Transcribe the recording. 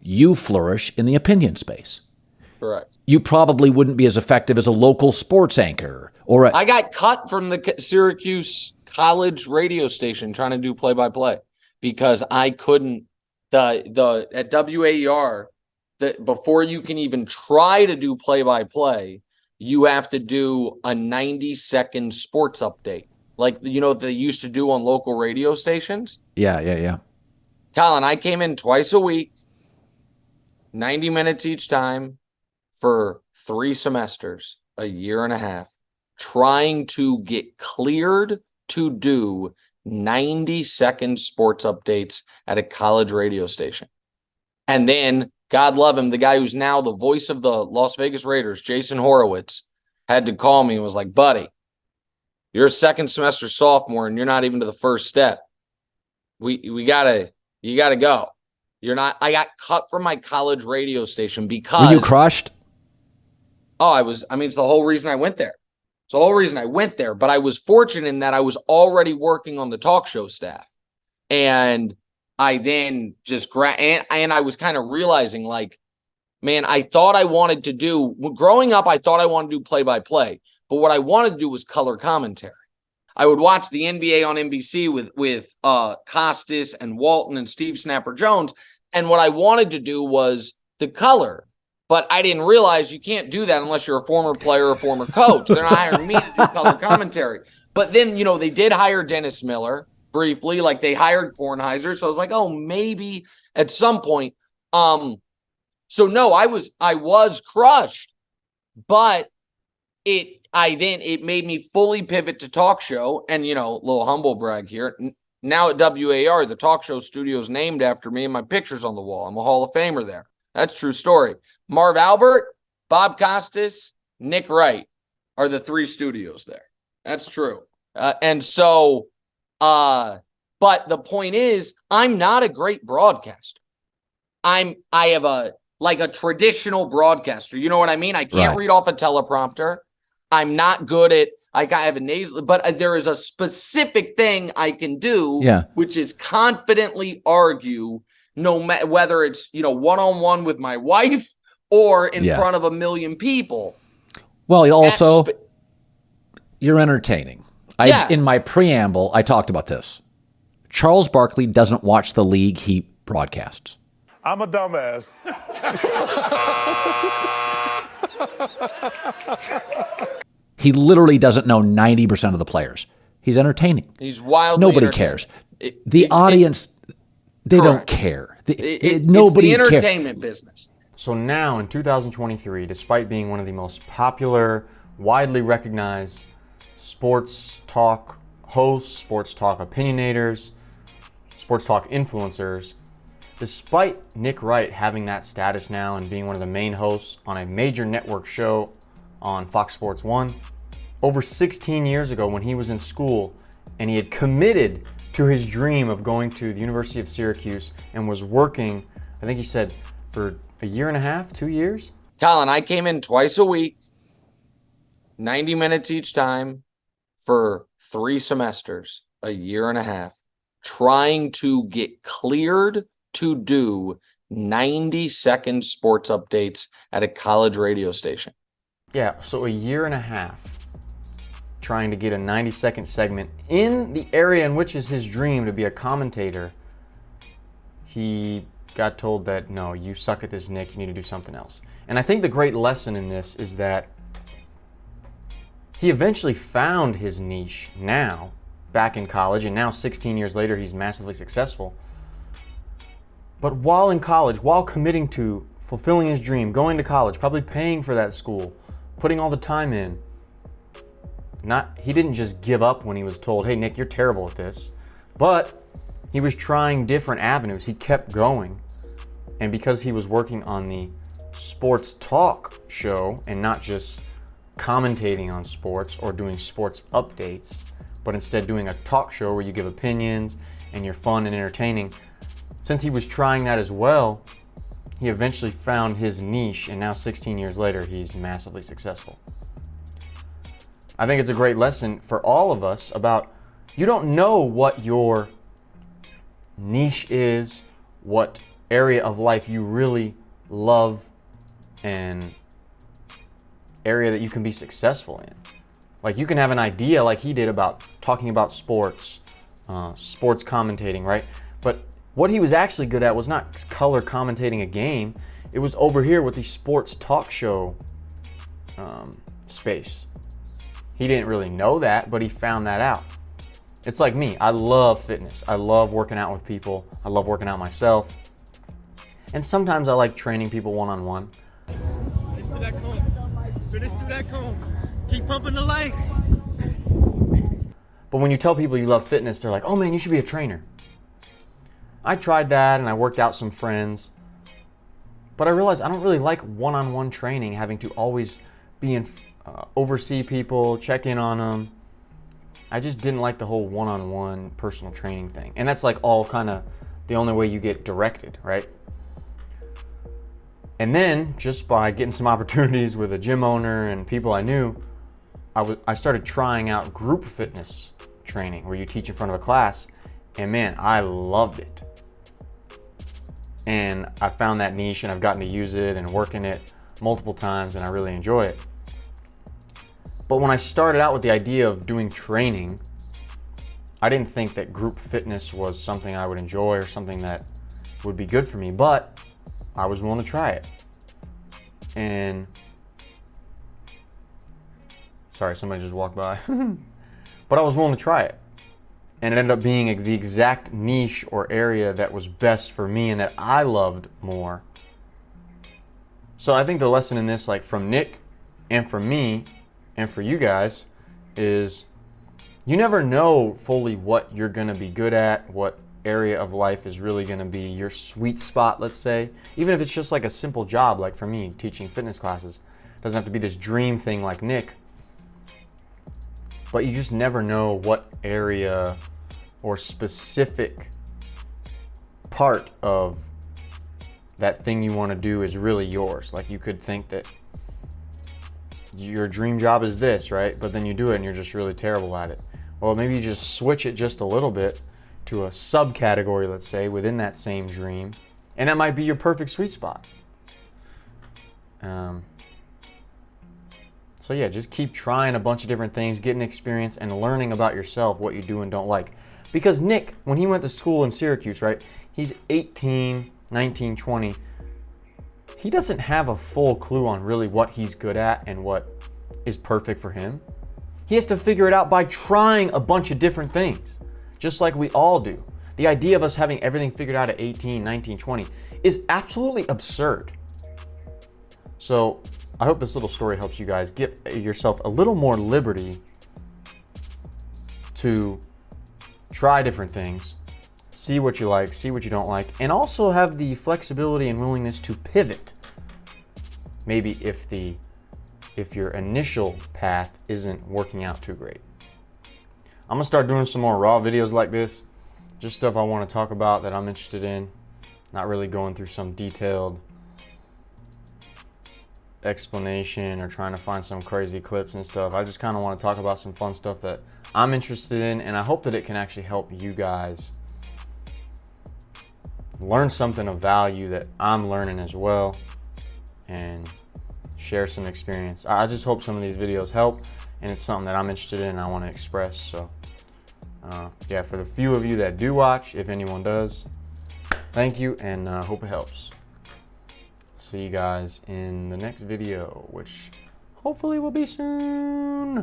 you flourish in the opinion space. Correct. You probably wouldn't be as effective as a local sports anchor or I got cut from the Syracuse college radio station trying to do play-by-play because I couldn't at WAER, before you can even try to do play-by-play, you have to do a 90-second sports update. Like, what they used to do on local radio stations? Yeah. Colin, I came in twice a week, 90 minutes each time for 3 semesters, a year and a half, trying to get cleared to do 90-second sports updates at a college radio station. And then, God love him, the guy who's now the voice of the Las Vegas Raiders, Jason Horowitz, had to call me and was like, buddy, you're a second semester sophomore and you're not even to the first step. You gotta go. You're not. I got cut from my college radio station because. Were you crushed? Oh, it's the whole reason I went there. It's the whole reason I went there. But I was fortunate in that I was already working on the talk show staff. And I then just and I was kind of realizing, like, man, I thought I wanted to do, growing up, I thought I wanted to do play-by-play. But what I wanted to do was color commentary. I would watch the NBA on NBC with Costas and Walton and Steve Snapper Jones. And what I wanted to do was the color. But I didn't realize you can't do that unless you're a former player or a former coach. They're not hiring me to do color commentary. But then, they did hire Dennis Miller briefly. Like, they hired Kornheiser. So I was like, oh, maybe at some point. So no, I was crushed. But it made me fully pivot to talk show. And, a little humble brag here. Now at WAR, the talk show studio is named after me and my picture's on the wall. I'm a Hall of Famer there. That's a true story. Marv Albert, Bob Costas, Nick Wright are the 3 studios there. That's true. But the point is, I'm not a great broadcaster. I have a traditional broadcaster. You know what I mean? I can't read off a teleprompter. I'm not good at, I have a nasal, but there is a specific thing I can do, which is confidently argue, no matter whether it's, one-on-one with my wife or in front of a million people. Well, also, you're entertaining. In my preamble, I talked about this. Charles Barkley doesn't watch the league he broadcasts. I'm a dumbass. He literally doesn't know 90% of the players. He's entertaining. He's wildly Nobody cares. The audience, they don't care. Nobody it's the entertainment business. So now in 2023, despite being one of the most popular, widely recognized sports talk hosts, sports talk opinionators, sports talk influencers, despite Nick Wright having that status now and being one of the main hosts on a major network show on Fox Sports 1, over 16 years ago when he was in school and he had committed to his dream of going to the University of Syracuse and was working, I think he said, for a year and a half, 2 years? Colin, I came in twice a week, 90 minutes each time for 3 semesters, a year and a half, trying to get cleared to do 90-second sports updates at a college radio station. Yeah, so a year and a half trying to get a 90-second segment in the area in which is his dream to be a commentator. He got told that, no, you suck at this, Nick, you need to do something else. And I think the great lesson in this is that he eventually found his niche now, back in college, and now 16 years later, he's massively successful. But while in college, while committing to fulfilling his dream, going to college, probably paying for that school, putting all the time in, he didn't just give up when he was told, hey, Nick, you're terrible at this. But he was trying different avenues. He kept going. And because he was working on the sports talk show and not just commentating on sports or doing sports updates, but instead doing a talk show where you give opinions and you're fun and entertaining, since he was trying that as well, he eventually found his niche, and now 16 years later, he's massively successful. I think it's a great lesson for all of us about, you don't know what your niche is, what area of life you really love and area that you can be successful in. Like you can have an idea like he did about talking about sports, sports commentating, right? But what he was actually good at was not color commentating a game. It was over here with the sports talk show space. He didn't really know that, but he found that out. It's like me. I love fitness. I love working out with people. I love working out myself. And sometimes I like training people one-on-one. Finish through that cone. Finish through that cone. Keep pumping the legs. But when you tell people you love fitness, they're like, oh man, you should be a trainer. I tried that and I worked out some friends. But I realized I don't really like one-on-one training, having to always be in, oversee people, check in on them. I just didn't like the whole one-on-one personal training thing. And that's like all kind of the only way you get directed, right? And then just by getting some opportunities with a gym owner and people I knew, I started trying out group fitness training where you teach in front of a class. And man, I loved it. And I found that niche and I've gotten to use it and work in it multiple times and I really enjoy it. But when I started out with the idea of doing training, I didn't think that group fitness was something I would enjoy or something that would be good for me, but I was willing to try it. And sorry, somebody just walked by. But I was willing to try it. And it ended up being the exact niche or area that was best for me and that I loved more. So I think the lesson in this, like from Nick and from me and for you guys, is you never know fully what you're going to be good at, what area of life is really going to be your sweet spot, let's say. Even if it's just like a simple job, like for me, teaching fitness classes. It doesn't have to be this dream thing like Nick. But you just never know what area or specific part of that thing you want to do is really yours. Like you could think that your dream job is this, right? But then you do it and you're just really terrible at it. Well, maybe you just switch it just a little bit to a subcategory, let's say, within that same dream. And that might be your perfect sweet spot. So yeah, just keep trying a bunch of different things, getting experience and learning about yourself, what you do and don't like. Because Nick, when he went to school in Syracuse, right, he's 18, 19, 20. He doesn't have a full clue on really what he's good at and what is perfect for him. He has to figure it out by trying a bunch of different things, just like we all do. The idea of us having everything figured out at 18, 19, 20 is absolutely absurd. So I hope this little story helps you guys give yourself a little more liberty to try different things, see what you like, see what you don't like, and also have the flexibility and willingness to pivot. Maybe if your initial path isn't working out too great. I'm gonna start doing some more raw videos like this, just stuff I want to talk about that I'm interested in, not really going through some detailed explanation or trying to find some crazy clips and stuff. I just kind of want to talk about some fun stuff that I'm interested in, and I hope that it can actually help you guys learn something of value that I'm learning as well and share some experience. I just hope some of these videos help, and it's something that I'm interested in and I want to express. So yeah, for the few of you that do watch, if anyone does, thank you, and hope it helps. See you guys in the next video, which hopefully will be soon.